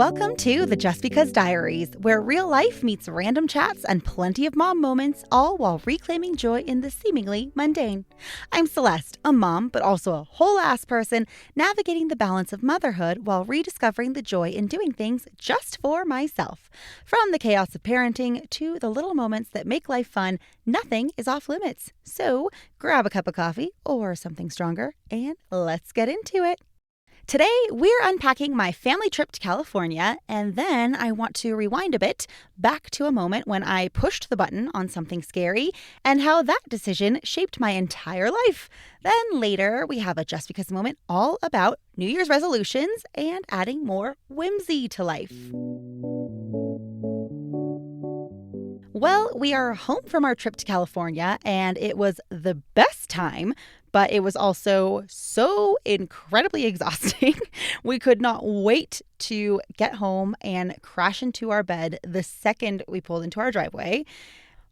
Welcome to the Just Because Diaries, where real life meets random chats and plenty of mom moments, all while reclaiming joy in the seemingly mundane. I'm Celeste, a mom, but also a whole-ass person, navigating the balance of motherhood while rediscovering the joy in doing things just for myself. From the chaos of parenting to the little moments that make life fun, nothing is off limits. So grab a cup of coffee or something stronger, and let's get into it. Today, we're unpacking my family trip to California, and then I want to rewind a bit back to a moment when I pushed the button on something scary and how that decision shaped my entire life. Then later, we have a Just Because moment all about New Year's resolutions and adding more whimsy to life. Well, we are home from our trip to California, and it was the best time, but it was also so incredibly exhausting. We could not wait to get home and crash into our bed the second we pulled into our driveway.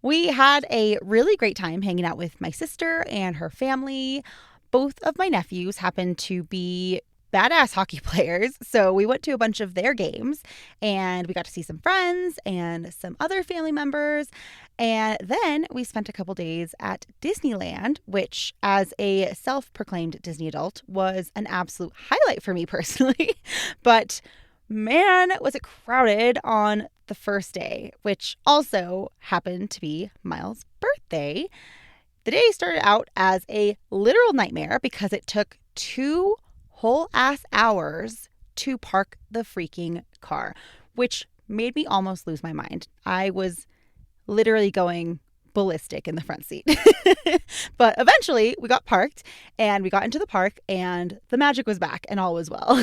We had a really great time hanging out with my sister and her family. Both of my nephews happened to be badass hockey players, so we went to a bunch of their games and we got to see some friends and some other family members. And then we spent a couple days at Disneyland, which as a self-proclaimed Disney adult was an absolute highlight for me personally. But man, was it crowded on the first day, which also happened to be Miles' birthday. The day started out as a literal nightmare because it took 2 whole ass hours to park the freaking car, which made me almost lose my mind. I was literally going ballistic in the front seat. But eventually we got parked and we got into the park and the magic was back and all was well.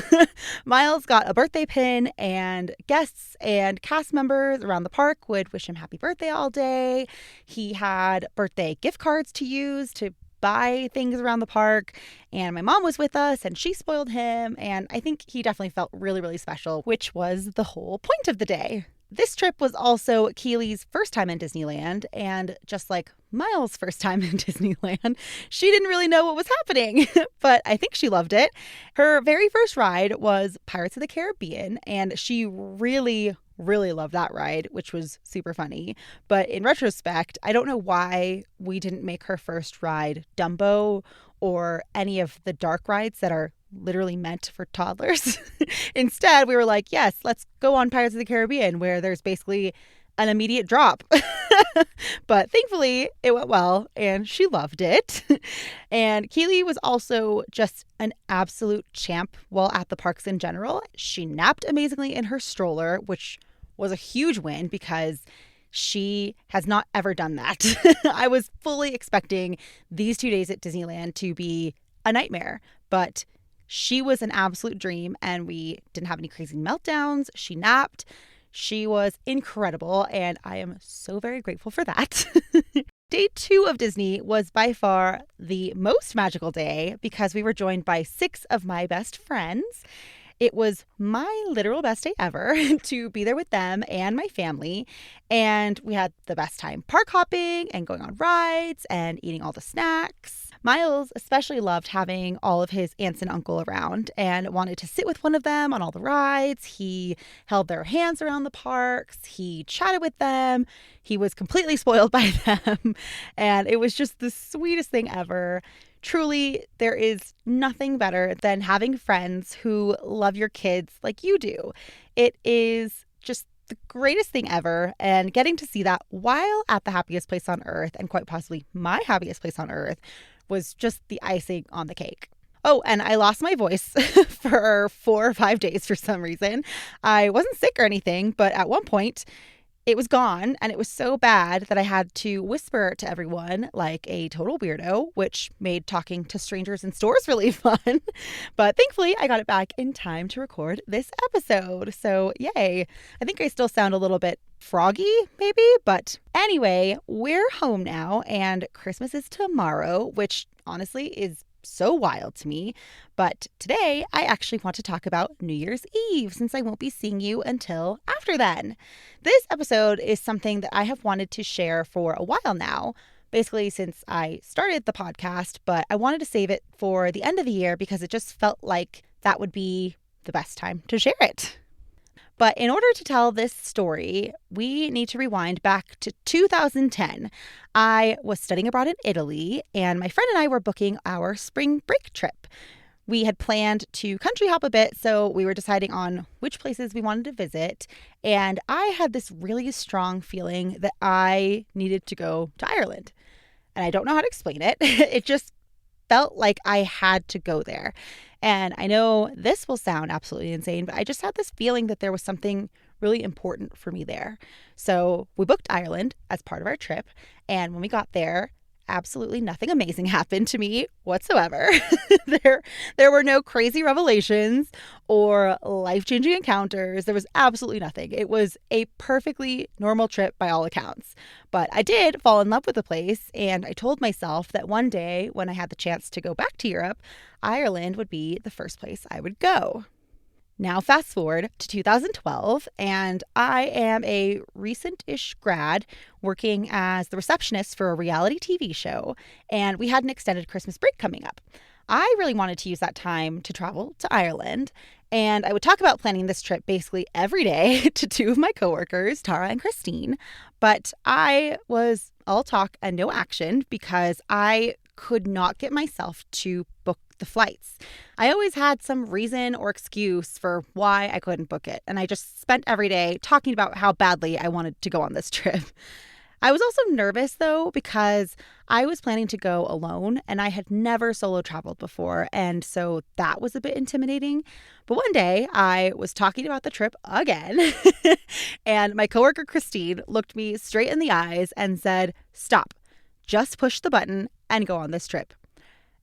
Miles got a birthday pin and guests and cast members around the park would wish him happy birthday all day. He had birthday gift cards to use to buy things around the park, and my mom was with us and she spoiled him, and I think he definitely felt really, really special, which was the whole point of the day. This trip was also Keely's first time in Disneyland, and just like Miles' first time in Disneyland, she didn't really know what was happening, but I think she loved it. Her very first ride was Pirates of the Caribbean, and she really loved that ride, which was super funny. But in retrospect, I don't know why we didn't make her first ride Dumbo or any of the dark rides that are literally meant for toddlers. Instead, we were like, yes, let's go on Pirates of the Caribbean, where there's basically an immediate drop. But thankfully it went well and she loved it. And Keely was also just an absolute champ while at the parks in general. She napped amazingly in her stroller, which was a huge win because she has not ever done that. I was fully expecting these 2 days at Disneyland to be a nightmare, but she was an absolute dream and we didn't have any crazy meltdowns. She napped. She was incredible, and I am so very grateful for that. Day 2 of Disney was by far the most magical day because we were joined by 6 of my best friends. It was my literal best day ever to be there with them and my family, and we had the best time park hopping and going on rides and eating all the snacks. Miles especially loved having all of his aunts and uncle around and wanted to sit with one of them on all the rides. He held their hands around the parks. He chatted with them. He was completely spoiled by them. And it was just the sweetest thing ever. Truly, there is nothing better than having friends who love your kids like you do. It is just the greatest thing ever, and getting to see that while at the happiest place on earth, and quite possibly my happiest place on earth, was just the icing on the cake. Oh, and I lost my voice for 4 or 5 days for some reason. I wasn't sick or anything, but at one point it was gone, and it was so bad that I had to whisper to everyone like a total weirdo, which made talking to strangers in stores really fun. But thankfully, I got it back in time to record this episode. So yay. I think I still sound a little bit froggy, maybe. But anyway, we're home now, and Christmas is tomorrow, which honestly is so wild to me. But today I actually want to talk about New Year's Eve, since I won't be seeing you until after then. This episode is something that I have wanted to share for a while now, basically since I started the podcast, but I wanted to save it for the end of the year because it just felt like that would be the best time to share it. But in order to tell this story, we need to rewind back to 2010. I was studying abroad in Italy, and my friend and I were booking our spring break trip. We had planned to country hop a bit, so we were deciding on which places we wanted to visit. And I had this really strong feeling that I needed to go to Ireland. And I don't know how to explain it. It just felt like I had to go there. And I know this will sound absolutely insane, but I just had this feeling that there was something really important for me there. So we booked Ireland as part of our trip. And when we got there, absolutely nothing amazing happened to me whatsoever. There were no crazy revelations or life-changing encounters. There was absolutely nothing. It was a perfectly normal trip by all accounts. But I did fall in love with the place, and I told myself that one day when I had the chance to go back to Europe, Ireland would be the first place I would go. Now, fast forward to 2012, and I am a recent-ish grad working as the receptionist for a reality TV show, and we had an extended Christmas break coming up. I really wanted to use that time to travel to Ireland, and I would talk about planning this trip basically every day to two of my coworkers, Tara and Christine, but I was all talk and no action because I could not get myself to book the flights. I always had some reason or excuse for why I couldn't book it, and I just spent every day talking about how badly I wanted to go on this trip. I was also nervous, though, because I was planning to go alone, and I had never solo traveled before, and so that was a bit intimidating. But one day, I was talking about the trip again, and my coworker Christine looked me straight in the eyes and said, "Stop, just push the button and go on this trip."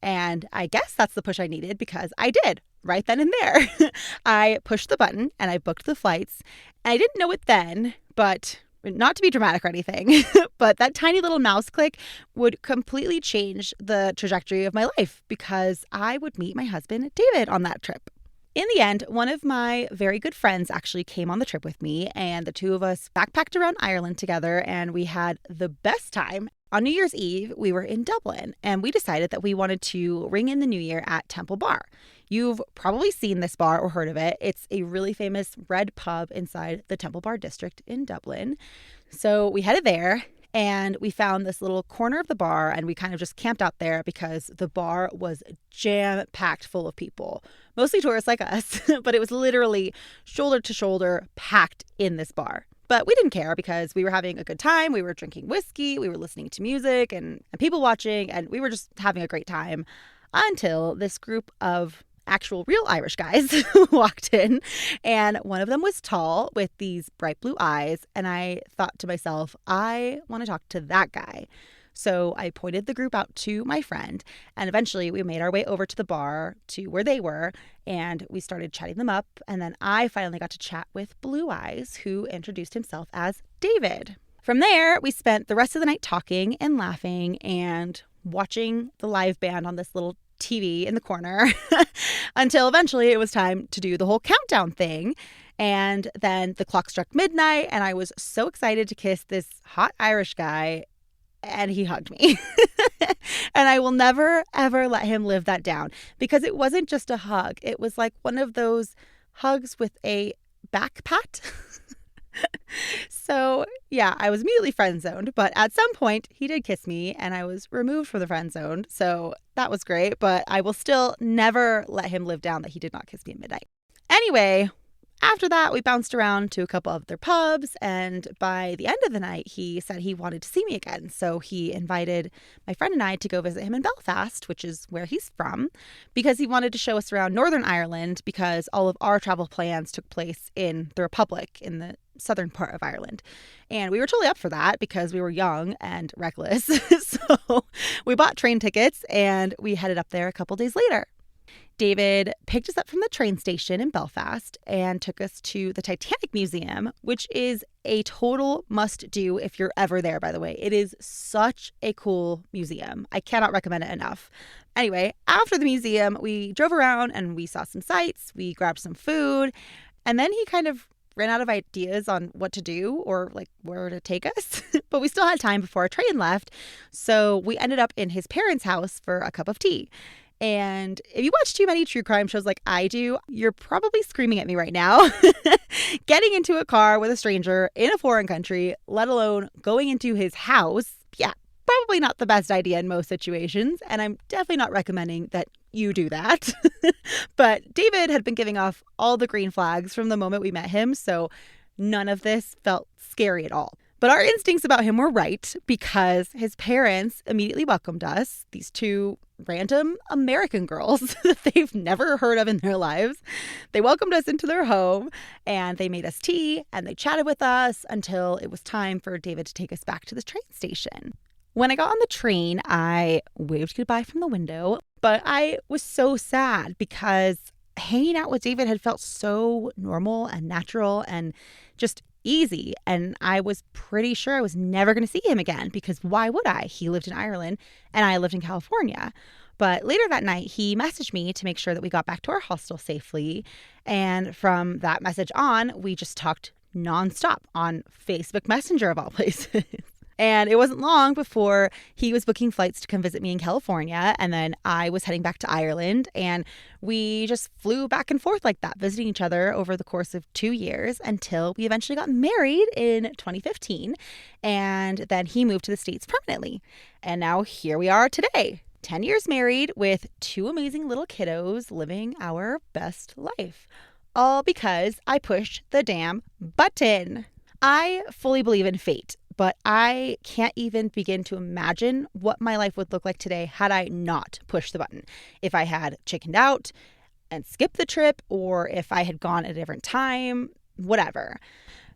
And I guess that's the push I needed because I did right then and there. I pushed the button and I booked the flights. And I didn't know it then, but not to be dramatic or anything, but that tiny little mouse click would completely change the trajectory of my life because I would meet my husband, David, on that trip. In the end, one of my very good friends actually came on the trip with me, and the two of us backpacked around Ireland together, and we had the best time. On New Year's Eve, we were in Dublin, and we decided that we wanted to ring in the new year at Temple Bar. You've probably seen this bar or heard of it. It's a really famous red pub inside the Temple Bar district in Dublin. So we headed there, and we found this little corner of the bar, and we kind of just camped out there because the bar was jam-packed full of people. Mostly tourists like us, but it was literally shoulder to shoulder packed in this bar. But we didn't care because we were having a good time. We were drinking whiskey, we were listening to music and people watching, and we were just having a great time until this group of actual real Irish guys walked in, and one of them was tall with these bright blue eyes, and I thought to myself, I want to talk to that guy. So I pointed the group out to my friend, and eventually we made our way over to the bar to where they were, and we started chatting them up, and then I finally got to chat with Blue Eyes, who introduced himself as David. From there, we spent the rest of the night talking and laughing and watching the live band on this little TV in the corner until eventually it was time to do the whole countdown thing. And then the clock struck midnight, and I was so excited to kiss this hot Irish guy, and he hugged me. And I will never, ever let him live that down because it wasn't just a hug. It was like one of those hugs with a back pat. So, yeah, I was immediately friend zoned, but at some point he did kiss me and I was removed from the friend zone. So that was great, but I will still never let him live down that he did not kiss me at midnight. Anyway, after that, we bounced around to a couple of other pubs, and by the end of the night, he said he wanted to see me again. So he invited my friend and I to go visit him in Belfast, which is where he's from, because he wanted to show us around Northern Ireland because all of our travel plans took place in the Republic in the southern part of Ireland. And we were totally up for that because we were young and reckless. So we bought train tickets and we headed up there a couple days later. David picked us up from the train station in Belfast and took us to the Titanic Museum, which is a total must-do if you're ever there, by the way. It is such a cool museum. I cannot recommend it enough. Anyway, after the museum, we drove around and we saw some sights, we grabbed some food, and then he kind of ran out of ideas on what to do or like where to take us. But we still had time before our train left, so we ended up in his parents' house for a cup of tea. And if you watch too many true crime shows like I do, you're probably screaming at me right now. Getting into a car with a stranger in a foreign country, let alone going into his house, yeah, probably not the best idea in most situations. And I'm definitely not recommending that you do that. But David had been giving off all the green flags from the moment we met him, so none of this felt scary at all. But our instincts about him were right because his parents immediately welcomed us, these two random American girls that they've never heard of in their lives. They welcomed us into their home and they made us tea and they chatted with us until it was time for David to take us back to the train station. When I got on the train, I waved goodbye from the window, but I was so sad because hanging out with David had felt so normal and natural and just easy. And I was pretty sure I was never going to see him again because why would I? He lived in Ireland and I lived in California. But later that night, he messaged me to make sure that we got back to our hostel safely. And from that message on, we just talked nonstop on Facebook Messenger of all places. And it wasn't long before he was booking flights to come visit me in California. And then I was heading back to Ireland. And we just flew back and forth like that, visiting each other over the course of 2 years until we eventually got married in 2015. And then he moved to the States permanently. And now here we are today, 10 years married with 2 amazing little kiddos living our best life. All because I pushed the damn button. I fully believe in fate. But I can't even begin to imagine what my life would look like today had I not pushed the button. If I had chickened out and skipped the trip, or if I had gone at a different time, whatever.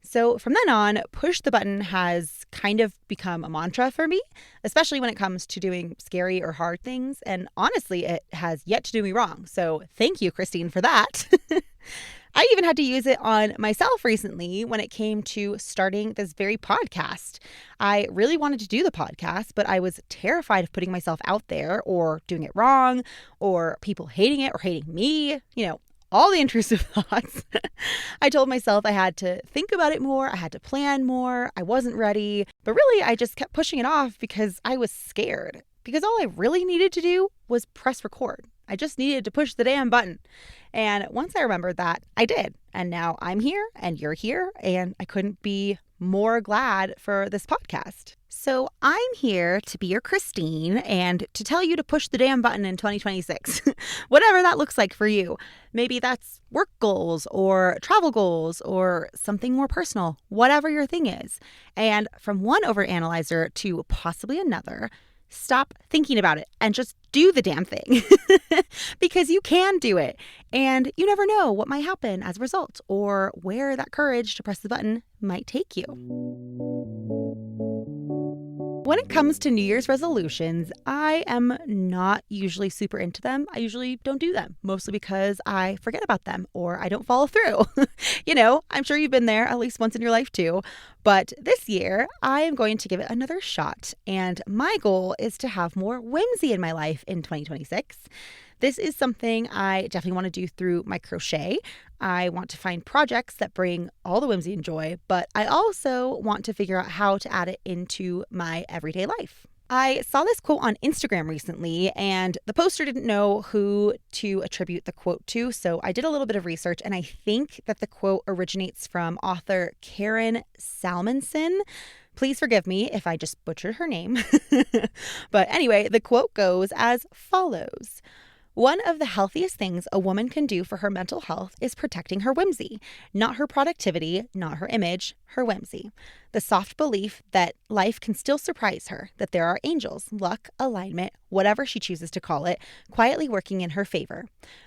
So from then on, push the button has kind of become a mantra for me, especially when it comes to doing scary or hard things. And honestly, it has yet to do me wrong. So thank you, Christine, for that. I even had to use it on myself recently when it came to starting this very podcast. I really wanted to do the podcast, but I was terrified of putting myself out there or doing it wrong or people hating it or hating me, all the intrusive thoughts. I told myself I had to think about it more. I had to plan more. I wasn't ready. But really, I just kept pushing it off because I was scared. Because all I really needed to do was press record. I just needed to push the damn button. And once I remembered that, I did. And now I'm here and you're here. And I couldn't be more glad for this podcast. So I'm here to be your Christine and to tell you to push the damn button in 2026, whatever that looks like for you. Maybe that's work goals or travel goals or something more personal, whatever your thing is. And from one overanalyzer to possibly another, stop thinking about it and just do the damn thing because you can do it. And you never know what might happen as a result or where that courage to press the button might take you. When it comes to New Year's resolutions, I am not usually super into them. I usually don't do them, mostly because I forget about them or I don't follow through. I'm sure you've been there at least once in your life too. But this year, I am going to give it another shot. And my goal is to have more whimsy in my life in 2026. This is something I definitely want to do through my crochet. I want to find projects that bring all the whimsy and joy, but I also want to figure out how to add it into my everyday life. I saw this quote on Instagram recently, and the poster didn't know who to attribute the quote to, so I did a little bit of research, and I think that the quote originates from author Karen Salmonson. Please forgive me if I just butchered her name. But anyway, the quote goes as follows. One of the healthiest things a woman can do for her mental health is protecting her whimsy, not her productivity, not her image, her whimsy. The soft belief that life can still surprise her, that there are angels, luck, alignment, whatever she chooses to call it, quietly working in her favor.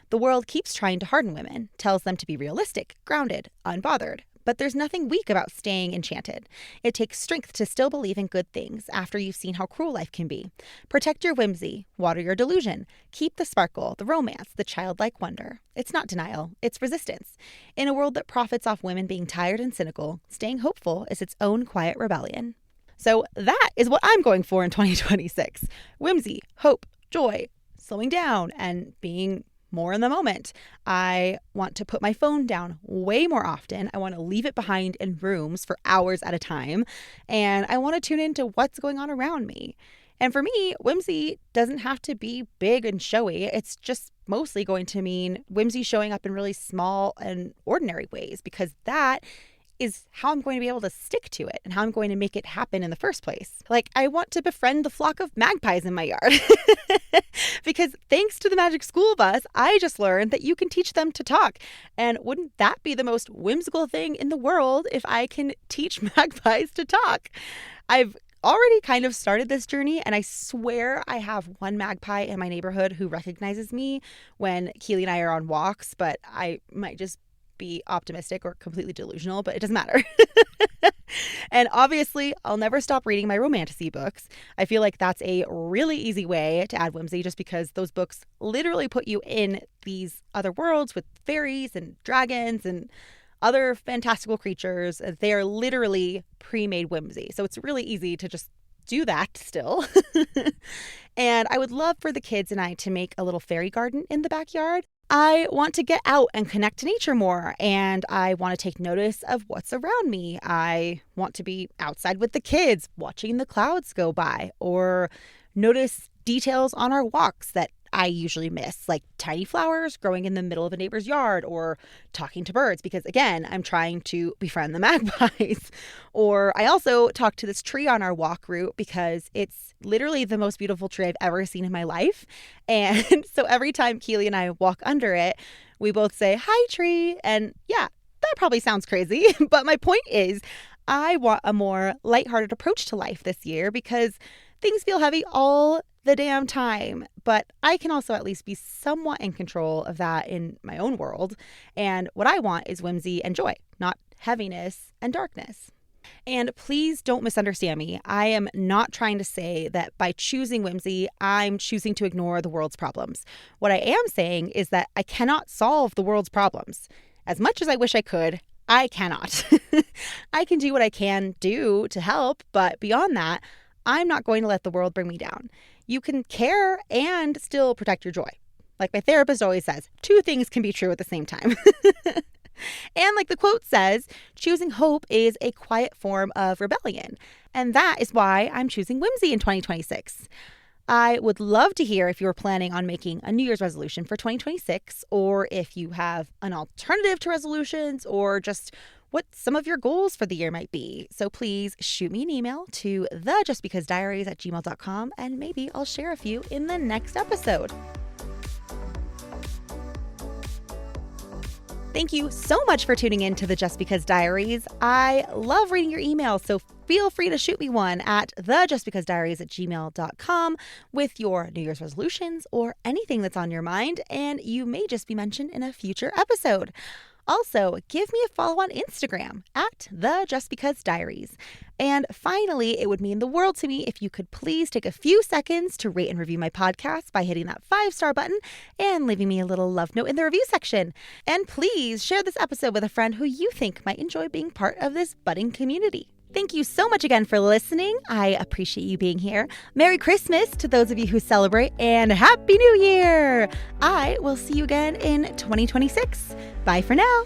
The world keeps trying to harden women, tells them to be realistic, grounded, unbothered. But there's nothing weak about staying enchanted. It takes strength to still believe in good things after you've seen how cruel life can be. Protect your whimsy, water your delusion, keep the sparkle, the romance, the childlike wonder. It's not denial, it's resistance. In a world that profits off women being tired and cynical, staying hopeful is its own quiet rebellion. So that is what I'm going for in 2026. Whimsy, hope, joy, slowing down, and being more in the moment. I want to put my phone down way more often. I want to leave it behind in rooms for hours at a time. And I want to tune into what's going on around me. And for me, whimsy doesn't have to be big and showy. It's just mostly going to mean whimsy showing up in really small and ordinary ways, because that is how I'm going to be able to stick to it and how I'm going to make it happen in the first place. Like, I want to befriend the flock of magpies in my yard because thanks to the Magic School Bus, I just learned that you can teach them to talk. And wouldn't that be the most whimsical thing in the world if I can teach magpies to talk? I've already kind of started this journey, and I swear I have one magpie in my neighborhood who recognizes me when Keely and I are on walks, but I might just be optimistic or completely delusional, but it doesn't matter. And obviously, I'll never stop reading my romantasy books. I feel like that's a really easy way to add whimsy, just because those books literally put you in these other worlds with fairies and dragons and other fantastical creatures. They are literally pre-made whimsy. So it's really easy to just do that still. And I would love for the kids and I to make a little fairy garden in the backyard. I want to get out and connect to nature more, and I want to take notice of what's around me. I want to be outside with the kids, watching the clouds go by, or notice details on our walks that I usually miss, like tiny flowers growing in the middle of a neighbor's yard, or talking to birds, because again, I'm trying to befriend the magpies. Or I also talked to this tree on our walk route because it's literally the most beautiful tree I've ever seen in my life. And so every time Keely and I walk under it, we both say, "Hi, tree." And yeah, that probably sounds crazy, but my point is I want a more lighthearted approach to life this year, because things feel heavy all the damn time, but I can also at least be somewhat in control of that in my own world. And what I want is whimsy and joy, not heaviness and darkness. And please don't misunderstand me. I am not trying to say that by choosing whimsy, I'm choosing to ignore the world's problems. What I am saying is that I cannot solve the world's problems. As much as I wish I could, I cannot. I can do what I can do to help, but beyond that, I'm not going to let the world bring me down. You can care and still protect your joy. Like my therapist always says, two things can be true at the same time. And like the quote says, choosing hope is a quiet form of rebellion. And that is why I'm choosing whimsy in 2026. I would love to hear if you're planning on making a New Year's resolution for 2026, or if you have an alternative to resolutions, or just what some of your goals for the year might be. So please shoot me an email to thejustbecausediaries@gmail.com, and maybe I'll share a few in the next episode. Thank you so much for tuning in to the Just Because Diaries. I love reading your emails, so feel free to shoot me one at thejustbecausediaries@gmail.com with your New Year's resolutions or anything that's on your mind, and you may just be mentioned in a future episode. Also, give me a follow on Instagram at the Just Because Diaries. And finally, it would mean the world to me if you could please take a few seconds to rate and review my podcast by hitting that 5-star button and leaving me a little love note in the review section. And please share this episode with a friend who you think might enjoy being part of this budding community. Thank you so much again for listening. I appreciate you being here. Merry Christmas to those of you who celebrate, and Happy New Year! I will see you again in 2026. Bye for now.